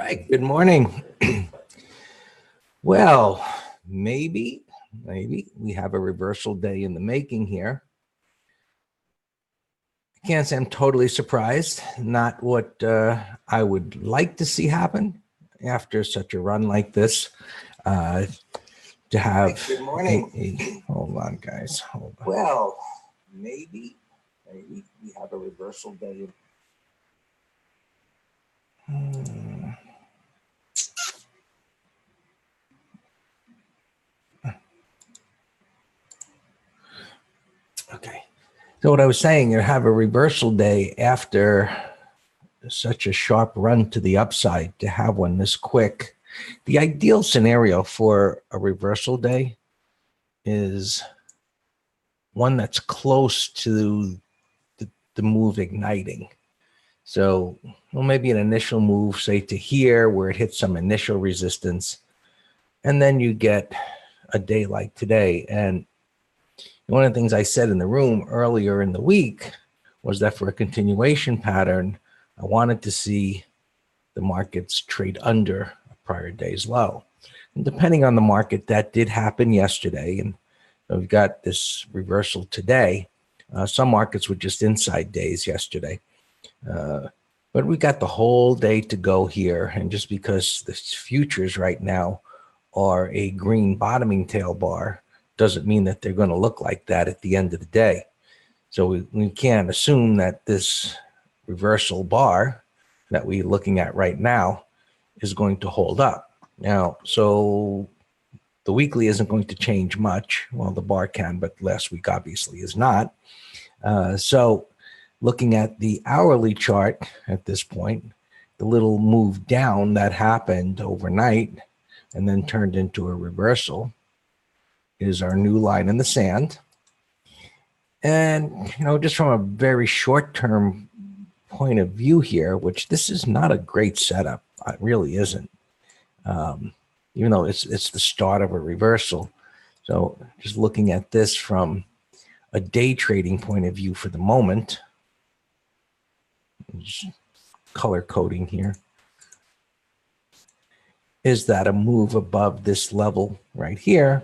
right, good morning. Well, maybe we have a reversal day in the making here. I can't say I'm totally surprised. Not what I would like to see happen after such a run like this. To have Good morning. Hold on, guys. Hold on. Well, maybe we have a reversal day. Okay. So what I was saying, you have a reversal day after such a sharp run to the upside. To have one this quick, the ideal scenario for a reversal day is one that's close to the move igniting. So, well, maybe an initial move, say to here, where it hits some initial resistance, and then you get a day like today. And one of the things I said in the room earlier in the week was that for a continuation pattern, I wanted to see the markets trade under a prior day's low. And depending on the market, that did happen yesterday. And we've got this reversal today. Some markets were just inside days yesterday. But we got the whole day to go here. And just because the futures right now are a green bottoming tail bar doesn't mean that they're going to look like that at the end of the day. So we can't assume that this reversal bar that we're looking at right now is going to hold up. Now, so the weekly isn't going to change much. Well, the bar can, but last week obviously is not. So looking at the hourly chart at this point, the little move down that happened overnight and then turned into a reversal is our new line in the sand. And, just from a very short-term point of view here, which this is not a great setup. It really isn't. Even though it's the start of a reversal. So just looking at this from a day trading point of view for the moment, just color coding here, is that a move above this level right here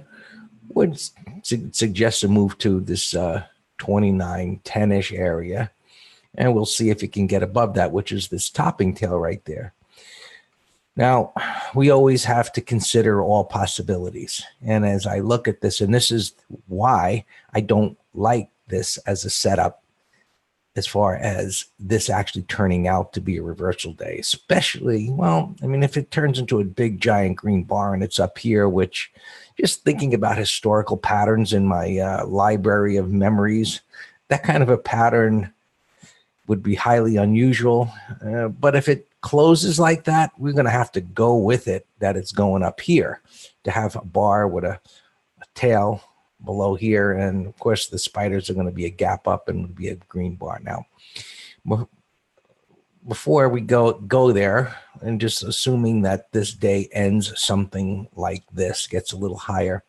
would suggest a move to this 2910-ish area. And we'll see if it can get above that, which is this topping tail right there. Now, we always have to consider all possibilities. And as I look at this, and this is why I don't like this as a setup, as far as this actually turning out to be a reversal day, especially, well, I mean, if it turns into a big giant green bar and it's up here, which just thinking about historical patterns in my library of memories, that kind of a pattern would be highly unusual. But if it closes like that, we're going to have to go with it that it's going up here to have a bar with a tail below here. And of course, the spiders are going to be a gap up and would be a green bar. Now, before we go there, and just assuming that this day ends something like this, gets a little higher,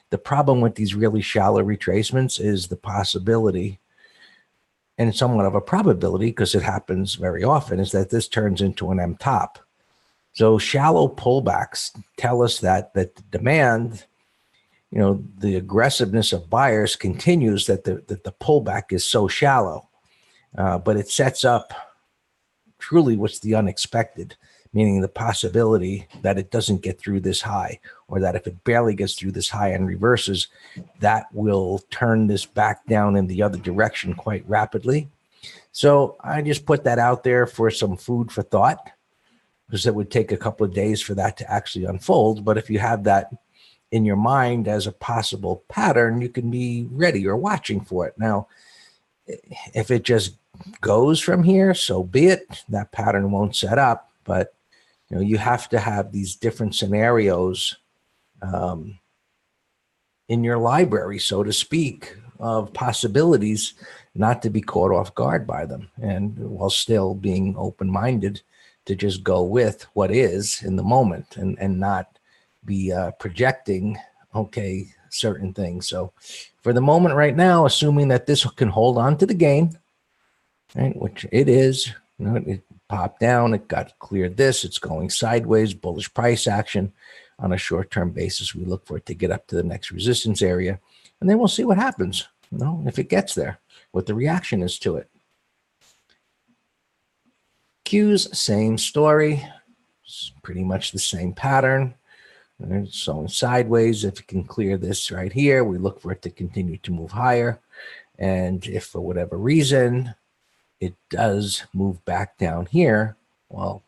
the problem with these really shallow retracements is the possibility, and somewhat of a probability because it happens very often, is that this turns into an M top. So shallow pullbacks tell us that the demand, the aggressiveness of buyers continues, that the pullback is so shallow, but it sets up truly what's the unexpected, meaning the possibility that it doesn't get through this high, or that if it barely gets through this high and reverses, that will turn this back down in the other direction quite rapidly. So I just put that out there for some food for thought, because it would take a couple of days for that to actually unfold. But if you have that in your mind as a possible pattern, you can be ready or watching for it. Now, if it just goes from here, so be it. That pattern won't set up, but you have to have these different scenarios in your library, so to speak, of possibilities, not to be caught off guard by them, and while still being open-minded to just go with what is in the moment and not be projecting, okay, certain things. So for the moment right now, assuming that this can hold on to the gain, right, which it is, it popped down. It got cleared this. It's going sideways, bullish price action. On a short-term basis, we look for it to get up to the next resistance area, and then we'll see what happens, if it gets there, what the reaction is to it. Qs, same story. It's pretty much the same pattern. It's going sideways. If it can clear this right here, we look for it to continue to move higher. And if for whatever reason it does move back down here, well,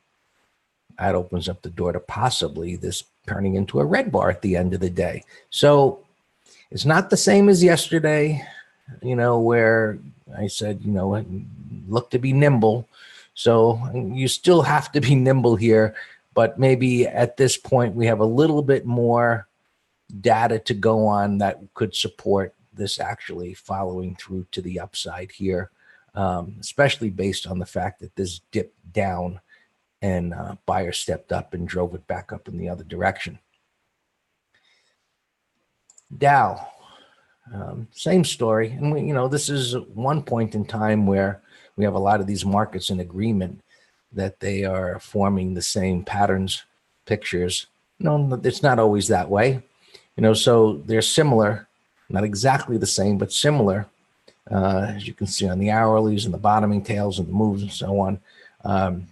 that opens up the door to possibly this turning into a red bar at the end of the day. So it's not the same as yesterday, where I said, look to be nimble. So you still have to be nimble here, but maybe at this point we have a little bit more data to go on that could support this actually following through to the upside here, especially based on the fact that this dipped down and buyer stepped up and drove it back up in the other direction. Dow, same story. And this is one point in time where we have a lot of these markets in agreement that they are forming the same patterns, pictures. It's not always that way. So they're similar, not exactly the same, but similar. As you can see on the hourlies and the bottoming tails and the moves and so on.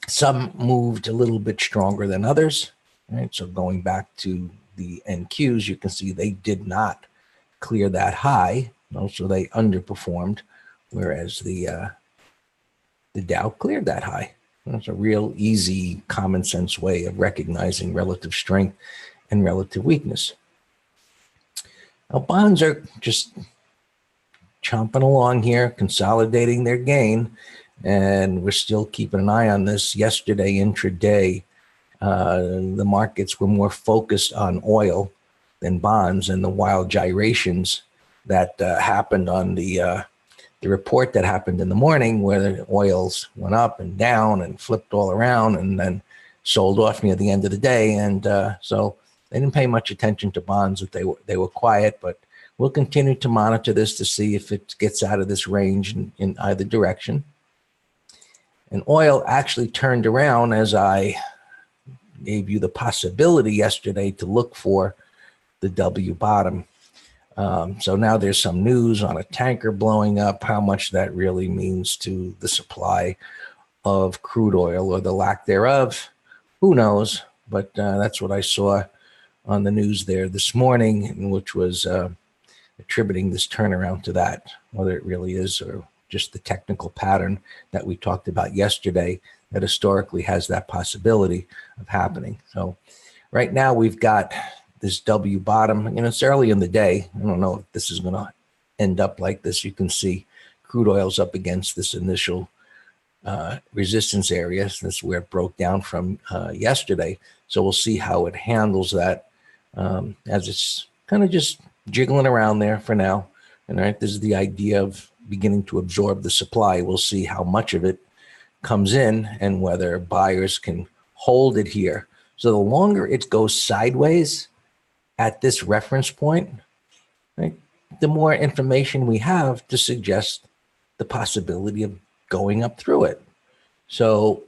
Some moved a little bit stronger than others, right? So going back to the NQs, you can see they did not clear that high, so they underperformed, whereas the Dow cleared that high. It's a real easy, common sense way of recognizing relative strength and relative weakness. Now, bonds are just chomping along here, consolidating their gain. And we're still keeping an eye on this. Yesterday, intraday, the markets were more focused on oil than bonds, and the wild gyrations that happened on the report that happened in the morning, where the oils went up and down and flipped all around and then sold off near the end of the day. And so they didn't pay much attention to bonds. That they were quiet, but we'll continue to monitor this to see if it gets out of this range in either direction. And oil actually turned around as I gave you the possibility yesterday to look for the W bottom. So now there's some news on a tanker blowing up. How much that really means to the supply of crude oil or the lack thereof, who knows? But that's what I saw on the news there this morning, which was attributing this turnaround to that, whether it really is or just the technical pattern that we talked about yesterday that historically has that possibility of happening. So right now we've got this W bottom, it's early in the day. I don't know if this is going to end up like this. You can see crude oil's up against this initial resistance area. This is where it broke down from yesterday. So we'll see how it handles that as it's kind of just jiggling around there for now. And right, this is the idea of beginning to absorb the supply. We'll see how much of it comes in and whether buyers can hold it here. So the longer it goes sideways at this reference point, right, the more information we have to suggest the possibility of going up through it. So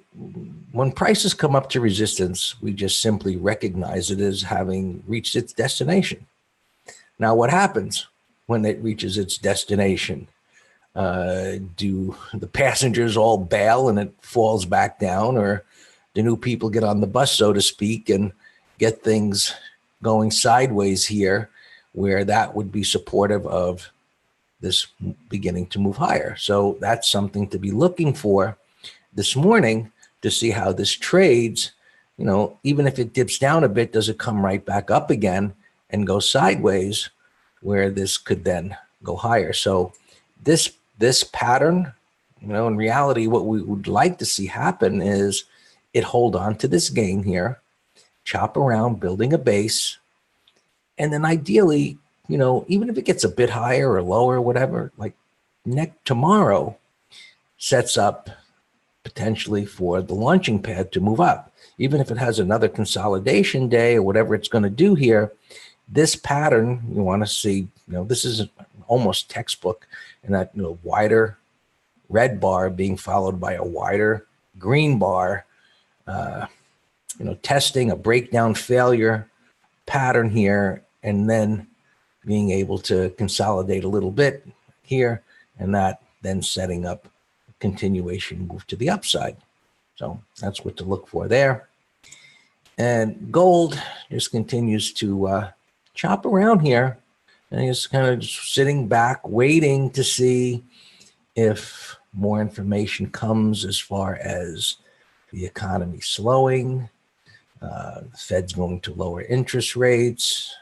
when prices come up to resistance, we just simply recognize it as having reached its destination. Now, what happens when it reaches its destination? Do the passengers all bail and it falls back down, or do new people get on the bus, so to speak, and get things going sideways here, where that would be supportive of this beginning to move higher? So that's something to be looking for this morning to see how this trades. Even if it dips down a bit, does it come right back up again and go sideways, where this could then go higher? So this pattern, in reality, what we would like to see happen is it hold on to this gain here, chop around, building a base, and then ideally, even if it gets a bit higher or lower, whatever, like tomorrow sets up potentially for the launching pad to move up. Even if it has another consolidation day or whatever it's going to do here, this pattern you want to see, this is almost textbook, and that wider red bar being followed by a wider green bar, testing a breakdown failure pattern here, and then being able to consolidate a little bit here, and that then setting up a continuation move to the upside. So that's what to look for there. And gold just continues to chop around here, and he's kind of just sitting back, waiting to see if more information comes as far as the economy slowing, the Fed's going to lower interest rates,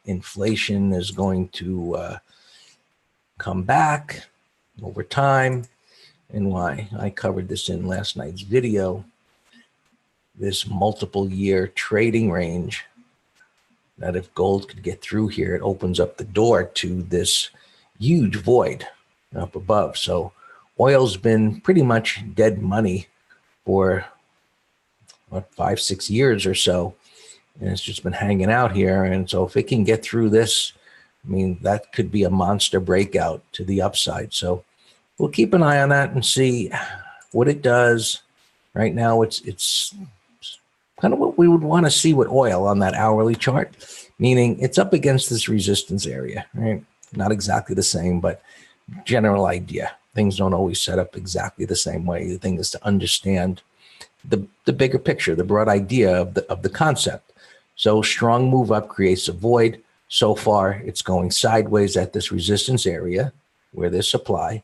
inflation is going to come back over time. And why I covered this in last night's video, this multiple year trading range, that if gold could get through here, it opens up the door to this huge void up above. So oil's been pretty much dead money for what, 5-6 years or so, and it's just been hanging out here. And so if it can get through this, I mean, that could be a monster breakout to the upside. So we'll keep an eye on that and see what it does. Right now, it's kind of what we would want to see with oil on that hourly chart, meaning it's up against this resistance area, right? Not exactly the same, but general idea. Things don't always set up exactly the same way. The thing is to understand the bigger picture, the broad idea of the concept. So strong move up creates a void. So far, it's going sideways at this resistance area where there's supply,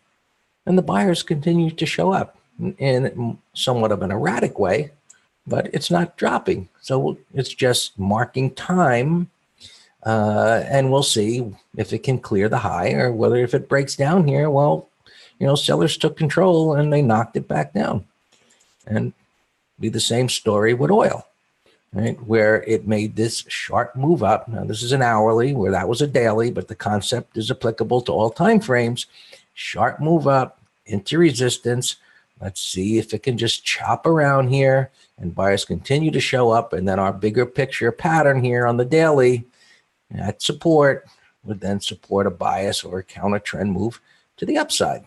and the buyers continue to show up in somewhat of an erratic way, but it's not dropping. So it's just marking time, and we'll see if it can clear the high, or whether if it breaks down here, well, sellers took control and they knocked it back down. And be the same story with oil, right? Where it made this sharp move up. Now this is an hourly, where that was a daily, but the concept is applicable to all time frames. Sharp move up into resistance. Let's see if it can just chop around here and buyers continue to show up. And then our bigger picture pattern here on the daily at support would then support a bias or a counter trend move to the upside.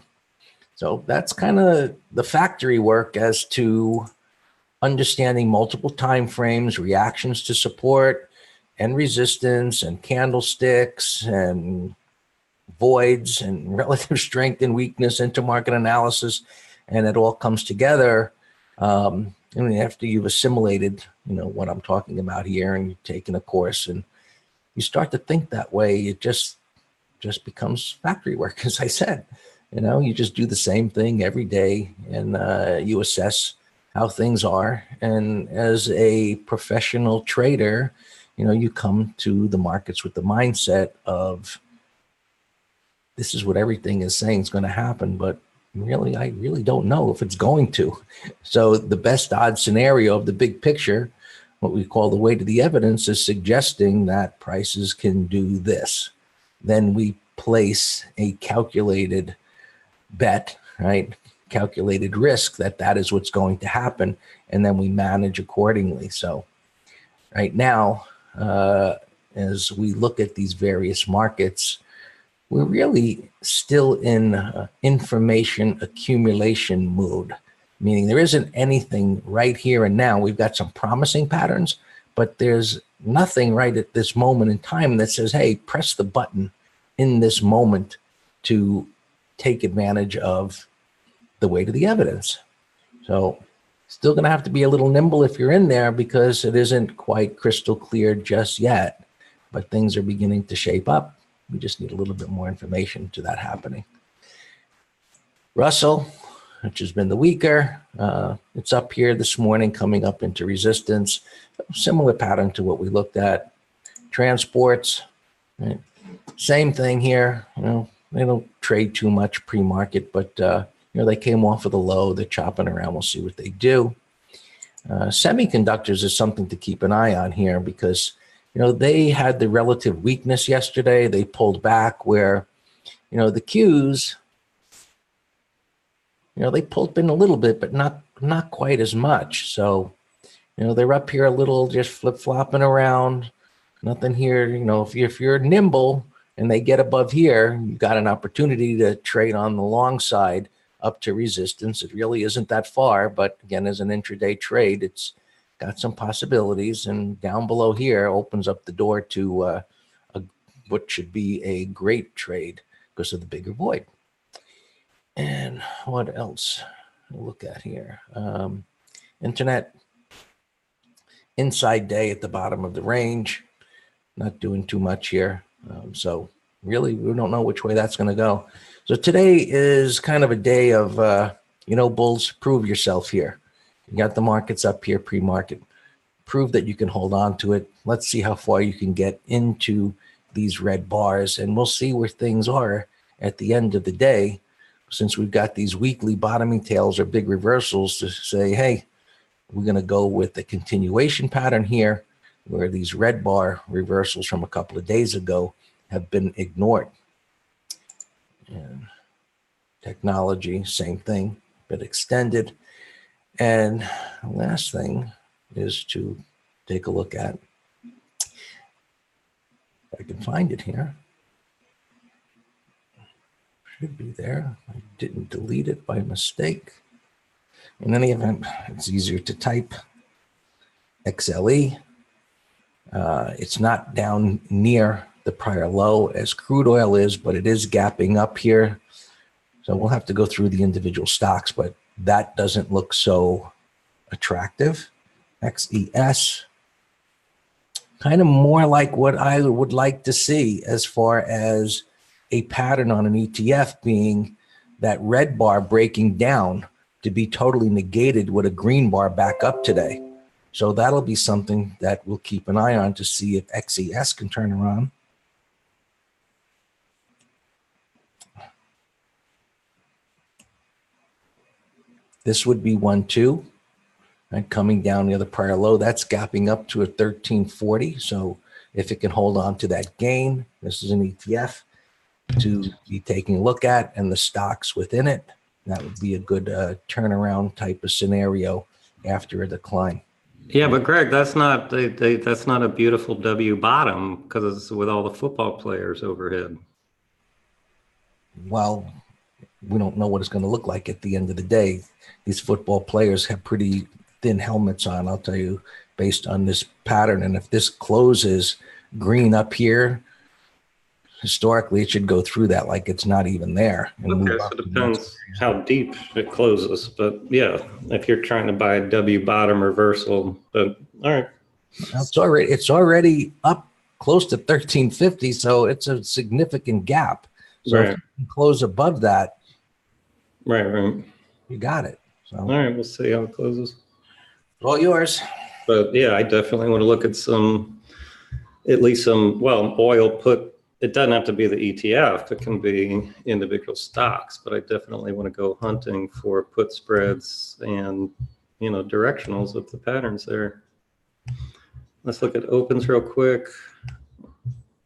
So that's kind of the factory work as to understanding multiple time frames, reactions to support and resistance, and candlesticks and voids and relative strength and weakness into market analysis. And it all comes together. After you've assimilated, what I'm talking about here, and you've taken a course and you start to think that way, it just becomes factory work. As I said, you just do the same thing every day, and you assess how things are. And as a professional trader, you come to the markets with the mindset of, this is what everything is saying is going to happen, but really, I really don't know if it's going to. So the best odd scenario of the big picture, what we call the weight of the evidence, is suggesting that prices can do this. Then we place a calculated bet, right? Calculated risk that is what's going to happen, and then we manage accordingly. So right now, as we look at these various markets, we're really still in information accumulation mode, meaning there isn't anything right here and now. We've got some promising patterns, but there's nothing right at this moment in time that says, hey, press the button in this moment to take advantage of the weight of the evidence. So still going to have to be a little nimble if you're in there, because it isn't quite crystal clear just yet, but things are beginning to shape up. We just need a little bit more information to that happening. Russell, which has been the weaker, it's up here this morning, coming up into resistance. Similar pattern to what we looked at. Transports, right? Same thing here. They don't trade too much pre-market, but they came off of the low. They're chopping around. We'll see what they do. Semiconductors is something to keep an eye on here, because they had the relative weakness yesterday. They pulled back where, the Qs, they pulled in a little bit, but not quite as much. So, they're up here a little, just flip-flopping around. Nothing here. If you're nimble and they get above here, you've got an opportunity to trade on the long side. up to resistance. It really isn't that far, but again, as an intraday trade, it's got some possibilities. And down below here opens up the door to what should be a great trade because of the bigger void. And what else? We'll look at here. Internet inside day at the bottom of the range. Not doing too much here. So really, we don't know which way that's going to go. So today is kind of a day of, bulls, prove yourself here. You got the markets up here, pre-market. Prove that you can hold on to it. Let's see how far you can get into these red bars, and we'll see where things are at the end of the day, since we've got these weekly bottoming tails or big reversals to say, hey, we're going to go with the continuation pattern here, where these red bar reversals from a couple of days ago have been ignored. And technology, same thing, but extended. And the last thing is to take a look at, if I can find it here. Should be there. I didn't delete it by mistake. In any event, it's easier to type. XLE. It's not down near the prior low as crude oil is, but it is gapping up here. So we'll have to go through the individual stocks, but that doesn't look so attractive. XES, kind of more like what I would like to see as far as a pattern on an ETF, being that red bar breaking down to be totally negated with a green bar back up today. So that'll be something that we'll keep an eye on to see if XES can turn around. This would be 1-2, right? Coming down near the prior low. That's gapping up to a 1340. So if it can hold on to that gain, this is an ETF to be taking a look at, and the stocks within it, that would be a good turnaround type of scenario after a decline. Yeah, but Greg, that's not that's not a beautiful W bottom because it's with all the football players overhead. Well, we don't know what it's going to look like at the end of the day. These football players have pretty thin helmets on, I'll tell you, based on this pattern. And if this closes green up here, historically, it should go through that like it's not even there. And okay, so it depends how deep it closes. But yeah, if you're trying to buy a W bottom reversal, but all right. It's already up close to 1350, so it's a significant gap. So right. If you can close above that, right, you got it. So all right, we'll see how it closes. All yours. But yeah, I definitely want to look at at least some, oil put. It doesn't have to be the ETF. It can be individual stocks, but I definitely want to go hunting for put spreads and, directionals of the patterns there. Let's look at opens real quick.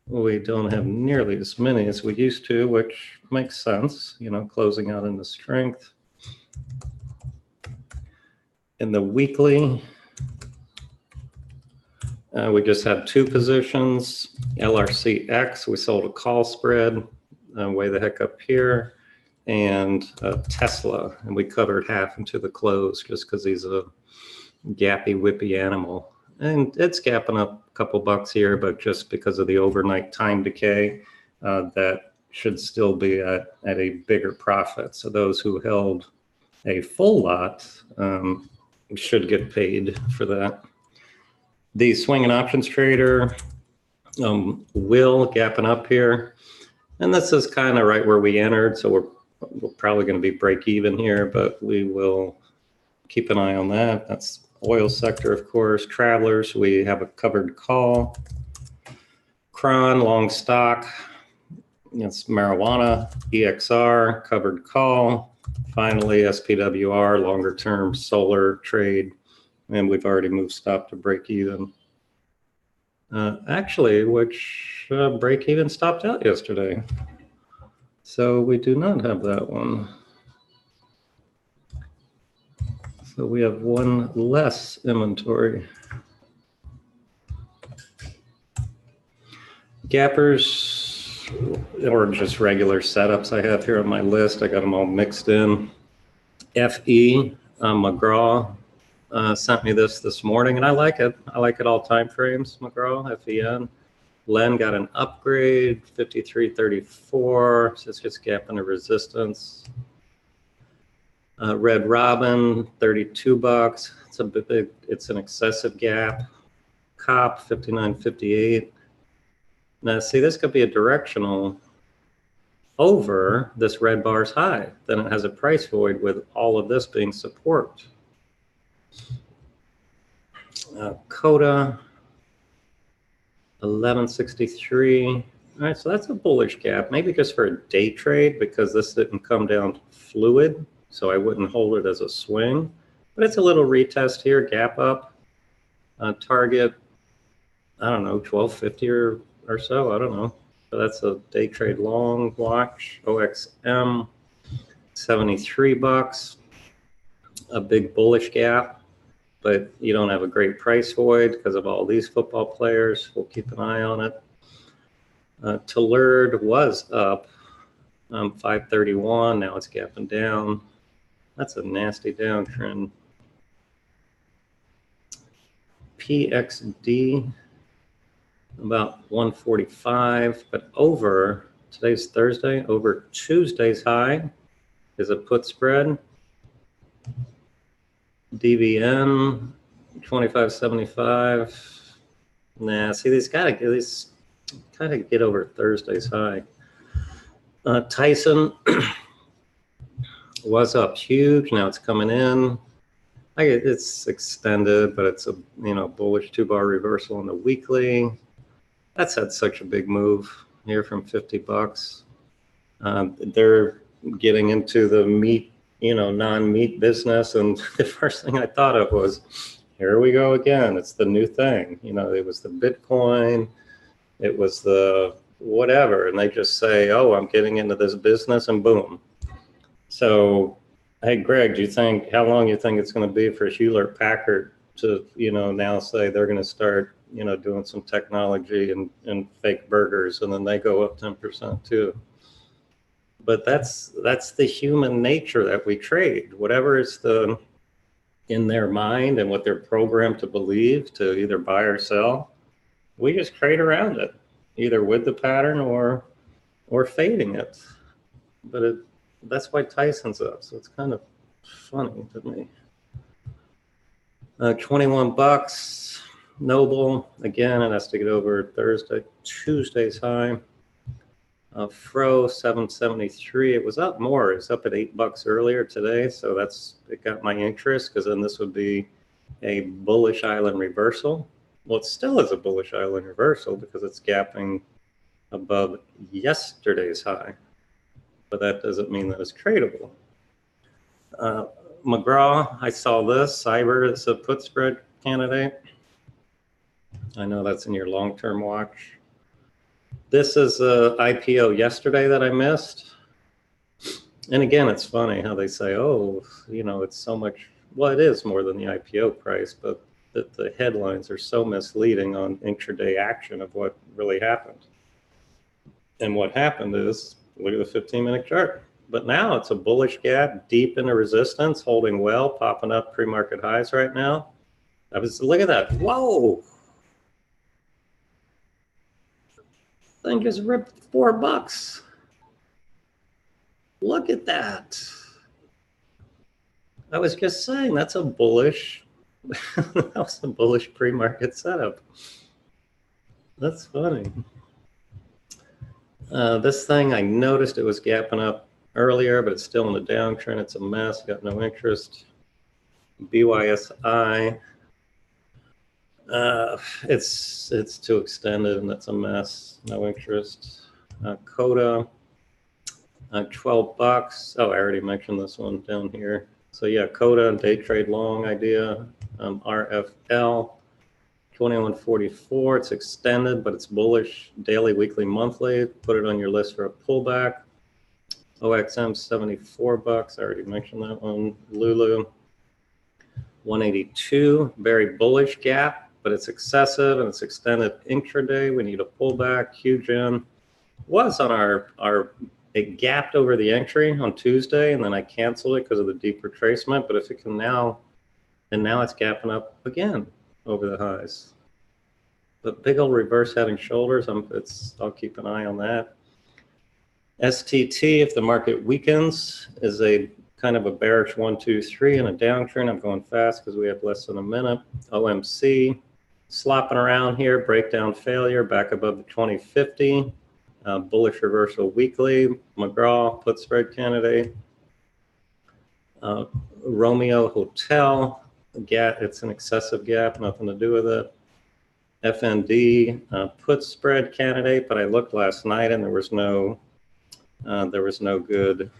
We don't have nearly as many as we used to, which makes sense, closing out in the strength. In the weekly, we just had two positions. LRCX, we sold a call spread way the heck up here, and Tesla, and we covered half into the close just because he's a gappy, whippy animal. And it's gapping up a couple bucks here, but just because of the overnight time decay, that should still be at a bigger profit. So those who held a full lot should get paid for that. The swing and options trader will gapping up here. And this is kind of right where we entered. So we're probably going to be break even here, but we will keep an eye on that. That's oil sector, of course. Travelers, we have a covered call. Cron, long stock. It's marijuana. EXR, covered call. Finally, SPWR, longer term solar trade. And we've already moved stop to break even. Actually, which break even stopped out yesterday. So we do not have that one. So we have one less inventory. Gappers, or just regular setups I have here on my list. I got them all mixed in. FE, McGraw sent me this morning, and I like it. I like it all time frames, McGraw, FEN. Len got an upgrade, 53.34, so it's just gapping a resistance. Red Robin, 32 bucks. It's a big, it's an excessive gap. Cop, 59.58. Now, see, this could be a directional over this red bar's high. Then it has a price void with all of this being support. Coda, 1163. All right, so that's a bullish gap, maybe just for a day trade because this didn't come down fluid, so I wouldn't hold it as a swing. But it's a little retest here, gap up. Target, I don't know, 1250 or so, I don't know. So that's a day trade long watch. OXM, 73 bucks. A big bullish gap, but you don't have a great price void because of all these football players. We'll keep an eye on it. Tellurd was up 531. Now it's gapping down. That's a nasty downtrend. PXD, about 145, but over, today's Thursday, over Tuesday's high is a put spread. DVN, 25.75. Nah, see, these gotta kind of get over Thursday's high. Tyson was up huge. Now it's coming in. It's extended, but it's a bullish 2-bar reversal on the weekly. That's had such a big move here from 50 bucks. They're getting into the meat, non-meat business, and the first thing I thought of was, here we go again. It's the new thing. It was the Bitcoin, it was the whatever, and they just say, oh, I'm getting into this business, and boom. So, hey, Greg, how long you think it's going to be for Hewlett Packard to, now say they're going to start, doing some technology and fake burgers, and then they go up 10% too? But that's the human nature that we trade. Whatever is in their mind and what they're programmed to believe, to either buy or sell, we just trade around it, either with the pattern or fading it. But that's why Tyson's up, so it's kind of funny to me. 21 bucks. Noble, again, it has to get over Tuesday's high. Fro, 773. It was up more. It was up at 8 bucks earlier today, so it got my interest, because then this would be a bullish island reversal. Well, it still is a bullish island reversal because it's gapping above yesterday's high, but that doesn't mean that it's tradable. McGraw, I saw this. Cyber is a put spread candidate. I know that's in your long-term watch. This is a IPO yesterday that I missed. And again, it's funny how they say, oh, it's so much. Well, it is more than the IPO price, but the headlines are so misleading on intraday action of what really happened. And what happened is, look at the 15-minute chart. But now it's a bullish gap, deep into resistance, holding well, popping up pre-market highs right now. Look at that. Whoa. Thing just ripped 4 bucks. Look at that. I was just saying, that's a bullish, that was a bullish pre-market setup. That's funny. This thing, I noticed it was gapping up earlier, but it's still in the downtrend. It's a mess, got no interest. BYSI, it's too extended and that's a mess, no interest. Coda, 12 bucks. Oh, I already mentioned this one down here. So yeah, Coda, day trade long idea. RFL, 2144. It's extended, but it's bullish daily, weekly, monthly. Put it on your list for a pullback. OXM, 74 bucks. I already mentioned that one. Lulu, 182. Very bullish gap, but it's excessive and it's extended intraday. We need a pullback. Huge in. Was on our it gapped over the entry on Tuesday, and then I canceled it because of the deep retracement. But if it can now, and now it's gapping up again over the highs. But big old reverse head and shoulders, I'll keep an eye on that. STT, if the market weakens, is a kind of a bearish 1, 2, 3 and a downtrend. I'm going fast because we have less than a minute. OMC, slopping around here, breakdown failure, back above the 2050. Bullish reversal weekly. McGraw, put spread candidate. Romeo Hotel, it's an excessive gap, nothing to do with it. FND, put spread candidate, but I looked last night and there was no good.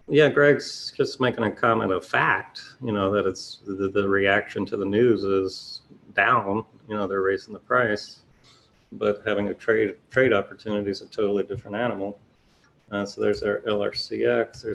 Yeah, Greg's just making a comment of fact, that it's the reaction to the news is down, they're raising the price, but having a trade opportunity is a totally different animal. So there's our LRCX. There's